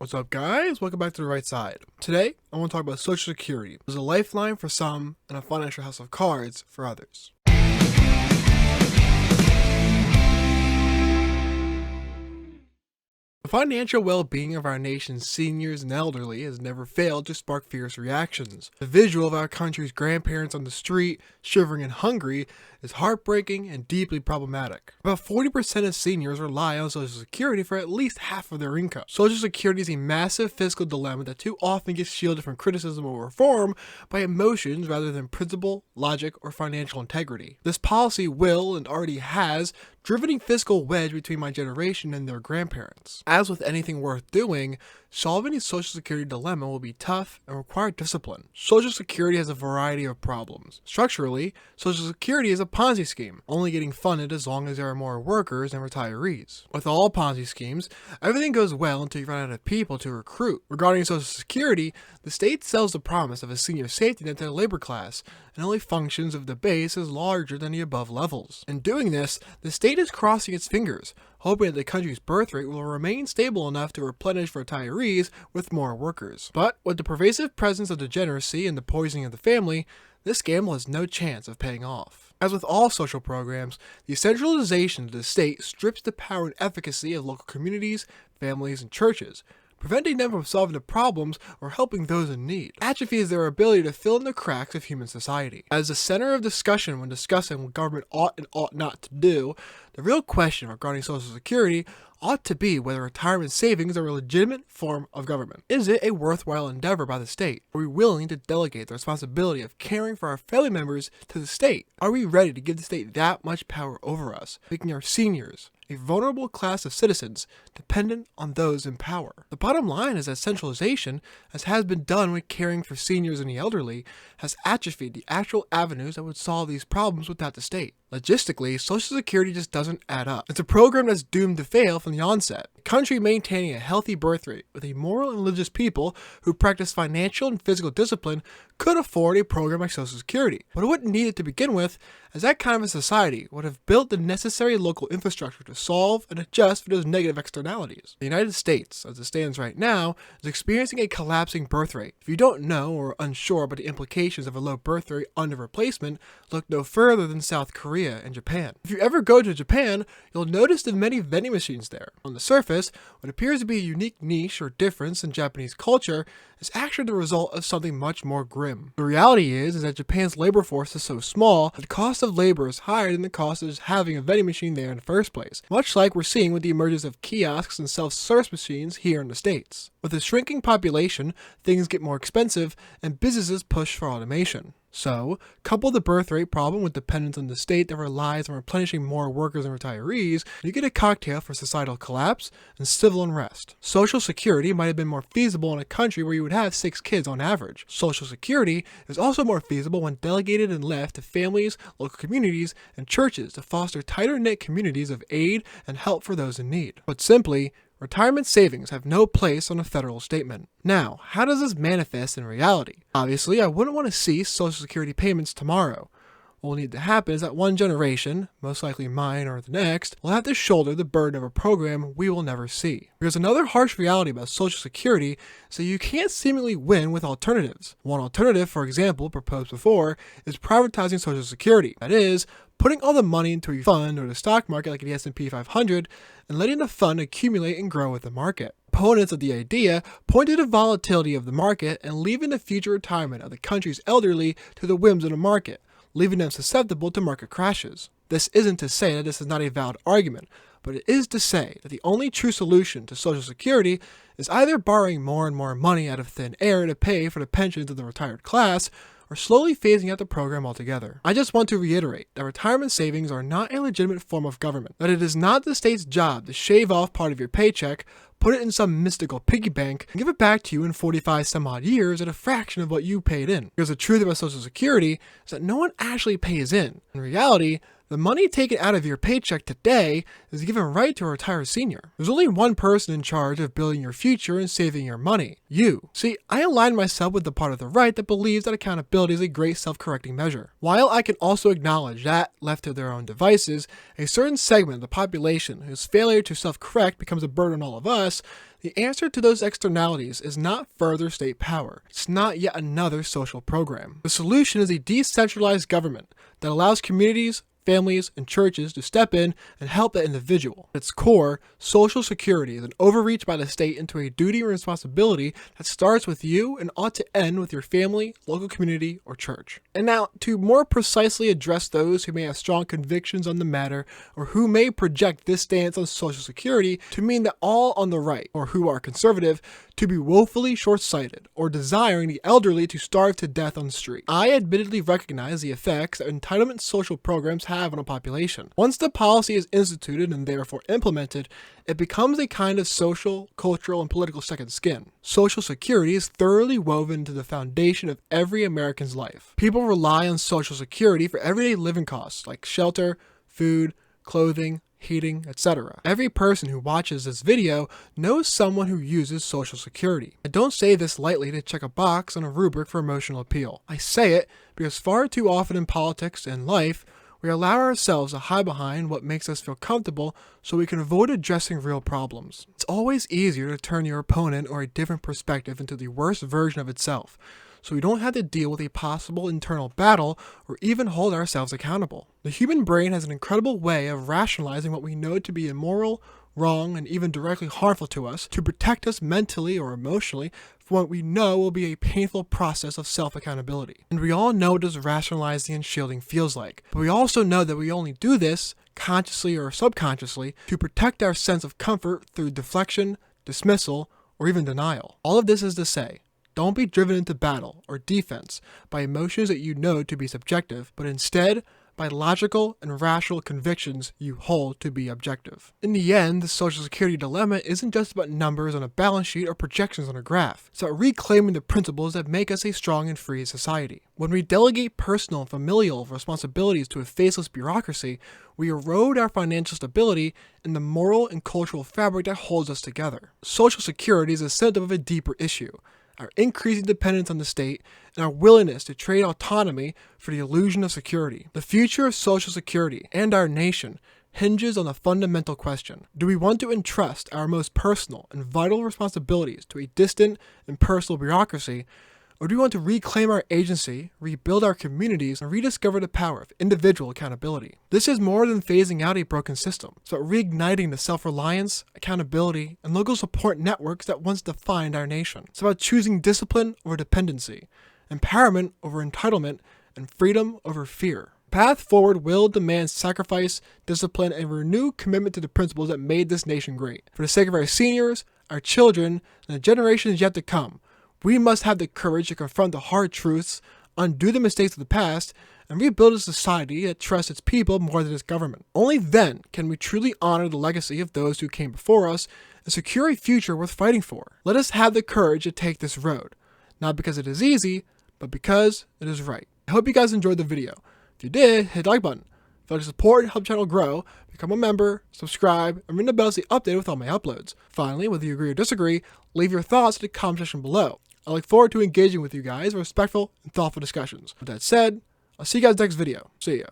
What's up, guys? Welcome back to the right side. Today, I want to talk about Social Security. It's a lifeline for some and a financial house of cards for others. The financial well-being of our nation's seniors and elderly has never failed to spark fierce reactions. The visual of our country's grandparents on the street, shivering and hungry, is heartbreaking and deeply problematic. About 40% of seniors rely on Social Security for at least half of their income. Social Security is a massive fiscal dilemma that too often gets shielded from criticism or reform by emotions rather than principle, logic, or financial integrity. This policy will, and already has, driven a fiscal wedge between my generation and their grandparents. As with anything worth doing, solving the Social Security dilemma will be tough and require discipline. Social Security has a variety of problems. Structurally, Social Security is a Ponzi scheme, only getting funded as long as there are more workers and retirees. With all Ponzi schemes, everything goes well until you run out of people to recruit. Regarding Social Security, the state sells the promise of a senior safety net to the labor class, and only functions if the base is larger than the above levels. In doing this, the state is crossing its fingers, hoping that the country's birth rate will remain stable enough to replenish retirees with more workers. But with the pervasive presence of degeneracy and the poisoning of the family, this gamble has no chance of paying off. As with all social programs, the centralization of the state strips the power and efficacy of local communities, families, and churches, preventing them from solving the problems or helping those in need. Atrophies their ability to fill in the cracks of human society. As the center of discussion when discussing what government ought and ought not to do, the real question regarding Social Security ought to be whether retirement savings are a legitimate form of government. Is it a worthwhile endeavor by the state? Are we willing to delegate the responsibility of caring for our family members to the state? Are we ready to give the state that much power over us, making our seniors, a vulnerable class of citizens, dependent on those in power? The bottom line is that centralization, as has been done with caring for seniors and the elderly, has atrophied the actual avenues that would solve these problems without the state. Logistically, Social Security just doesn't add up. It's a program that's doomed to fail from the onset. A country maintaining a healthy birth rate with a moral and religious people who practice financial and physical discipline could afford a program like Social Security. But it wouldn't need it to begin with, as that kind of a society would have built the necessary local infrastructure to solve and adjust for those negative externalities. The United States, as it stands right now, is experiencing a collapsing birth rate. If you don't know or are unsure about the implications of a low birth rate under replacement, look no further than South Korea and Japan. If you ever go to Japan, you'll notice the many vending machines there. On the surface, what appears to be a unique niche or difference in Japanese culture is actually the result of something much more grim. The reality is that Japan's labor force is so small that the cost of labor is higher than the cost of just having a vending machine there in the first place, much like we're seeing with the emergence of kiosks and self-service machines here in the States. With a shrinking population, things get more expensive and businesses push for automation. So, couple the birth rate problem with dependence on the state that relies on replenishing more workers and retirees, and you get a cocktail for societal collapse and civil unrest. Social Security might have been more feasible in a country where you would have 6 kids on average. Social Security is also more feasible when delegated and left to families, local communities, and churches to foster tighter-knit communities of aid and help for those in need. Put simply, retirement savings have no place on a federal statement. Now, how does this manifest in reality? Obviously, I wouldn't want to see Social Security payments tomorrow. What will need to happen is that one generation, most likely mine or the next, will have to shoulder the burden of a program we will never see. Because another harsh reality about Social Security is that you can't seemingly win with alternatives. One alternative, for example, proposed before, is privatizing Social Security. That is, putting all the money into a fund or the stock market like the S&P 500 and letting the fund accumulate and grow with the market. Opponents of the idea point to the volatility of the market and leaving the future retirement of the country's elderly to the whims of the market, leaving them susceptible to market crashes. This isn't to say that this is not a valid argument, but it is to say that the only true solution to Social Security is either borrowing more and more money out of thin air to pay for the pensions of the retired class, or slowly phasing out the program altogether. I just want to reiterate that retirement savings are not a legitimate form of government, that it is not the state's job to shave off part of your paycheck, put it in some mystical piggy bank, and give it back to you in 45 some odd years at a fraction of what you paid in. Because the truth about Social Security is that no one actually pays in. In reality, The money taken out of your paycheck today is given right to a retired senior. There's only one person in charge of building your future and saving your money: you. See, I align myself with the part of the right that believes that accountability is a great self-correcting measure. While I can also acknowledge that, left to their own devices, a certain segment of the population whose failure to self-correct becomes a burden on all of us, the answer to those externalities is not further state power. It's not yet another social program. The solution is a decentralized government that allows communities, families, and churches to step in and help the individual. At its core, Social Security is an overreach by the state into a duty or responsibility that starts with you and ought to end with your family, local community, or church. And now, to more precisely address those who may have strong convictions on the matter, or who may project this stance on Social Security to mean that all on the right, or who are conservative, to be woefully short-sighted, or desiring the elderly to starve to death on the street. I admittedly recognize the effects that entitlement social programs have on a population. Once the policy is instituted and therefore implemented, it becomes a kind of social, cultural, and political second skin. Social Security is thoroughly woven into the foundation of every American's life. People rely on Social Security for everyday living costs like shelter, food, clothing, heating, etc. Every person who watches this video knows someone who uses Social Security. I don't say this lightly to check a box on a rubric for emotional appeal. I say it because far too often in politics and life, we allow ourselves to hide behind what makes us feel comfortable so we can avoid addressing real problems. It's always easier to turn your opponent or a different perspective into the worst version of itself, so we don't have to deal with a possible internal battle or even hold ourselves accountable. The human brain has an incredible way of rationalizing what we know to be immoral, wrong, and even directly harmful to us to protect us mentally or emotionally from what we know will be a painful process of self-accountability. And we all know what this rationalizing and shielding feels like, but we also know that we only do this, consciously or subconsciously, to protect our sense of comfort through deflection, dismissal, or even denial. All of this is to say, don't be driven into battle or defense by emotions that you know to be subjective, but instead by logical and rational convictions you hold to be objective. In the end, the Social Security dilemma isn't just about numbers on a balance sheet or projections on a graph. It's about reclaiming the principles that make us a strong and free society. When we delegate personal and familial responsibilities to a faceless bureaucracy, we erode our financial stability and the moral and cultural fabric that holds us together. Social Security is a symptom of a deeper issue: our increasing dependence on the state, and our willingness to trade autonomy for the illusion of security. The future of Social Security and our nation hinges on the fundamental question: do we want to entrust our most personal and vital responsibilities to a distant, impersonal bureaucracy, or do we want to reclaim our agency, rebuild our communities, and rediscover the power of individual accountability? This is more than phasing out a broken system. It's about reigniting the self-reliance, accountability, and local support networks that once defined our nation. It's about choosing discipline over dependency, empowerment over entitlement, and freedom over fear. The path forward will demand sacrifice, discipline, and renewed commitment to the principles that made this nation great. For the sake of our seniors, our children, and the generations yet to come, we must have the courage to confront the hard truths, undo the mistakes of the past, and rebuild a society that trusts its people more than its government. Only then can we truly honor the legacy of those who came before us and secure a future worth fighting for. Let us have the courage to take this road, not because it is easy, but because it is right. I hope you guys enjoyed the video. If you did, hit the like button. If you'd like to support and help the channel grow, become a member, subscribe, and ring the bell to stay updated with all my uploads. Finally, whether you agree or disagree, leave your thoughts in the comment section below. I look forward to engaging with you guys in respectful and thoughtful discussions. With that said, I'll see you guys next video. See ya.